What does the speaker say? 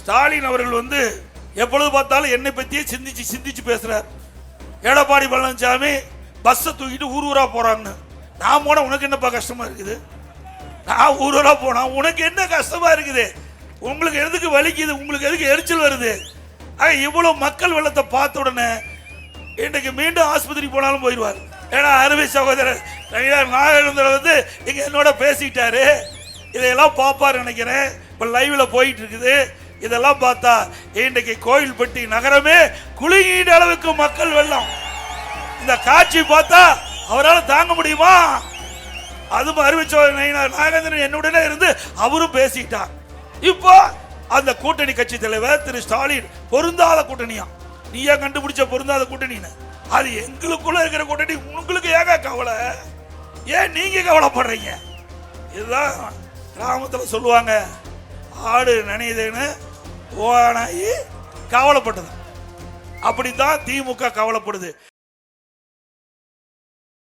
ஸ்டாலின் அவர்கள் எப்பொழுது பார்த்தாலும் என்னை பத்தியே சிந்திச்சு பேசுறார். எடப்பாடி பழனிசாமி பஸ்ஸை தூக்கிட்டு ஊர் ஊரா போறான்னு. நான் போன உனக்கு என்னப்பா கஷ்டமா இருக்குது? நான் ஊர் ஊரா போனா உனக்கு என்ன கஷ்டமா இருக்குது? உங்களுக்கு எதுக்கு வலிக்குது? உங்களுக்கு எதுக்கு எரிச்சல் வருது? இவ்வளவு மக்கள் வெள்ளத்தை பார்த்த உடனே இன்றைக்கு மீண்டும் ஆஸ்பத்திரி போனாலும் போயிடுவார். ஏன்னா அருமை சகோதரர் நாகேந்திரன் இங்க என்னோட பேசிட்டாரு. இதையெல்லாம் பார்ப்பாரு நினைக்கிறேன். இப்ப லைவ்ல போயிட்டு இருக்குது. இதெல்லாம் பார்த்தா இன்றைக்கு கோயில்பட்டி நகரமே குலுங்கிட்ட அளவுக்கு மக்கள் வெள்ளம். இந்த காட்சி பார்த்தா அவரால் தாங்க முடியுமா? அதுவும் அறிவிச்ச நாகேந்திரன் என்னுடனே இருந்து அவரும் பேசிட்டார். இப்போ அந்த கூட்டணி கட்சி தலைவர் திரு ஸ்டாலின் பொருந்தாத கூட்டணியா, நீ ஏன் கண்டுபிடிச்ச பொருந்தாத கூட்டணின்னு? அது எங்களுக்குள்ள இருக்கிற கூட்டணி, உங்களுக்கு ஏங்க கவலை? ஏன் நீங்க கவலைப்படுறீங்க? இதுதான் கிராமத்தில் சொல்லுவாங்க, ஆடு நினைதுன்னு ஓனாயி கவலைப்பட்டது. அப்படித்தான் திமுக கவலைப்படுது.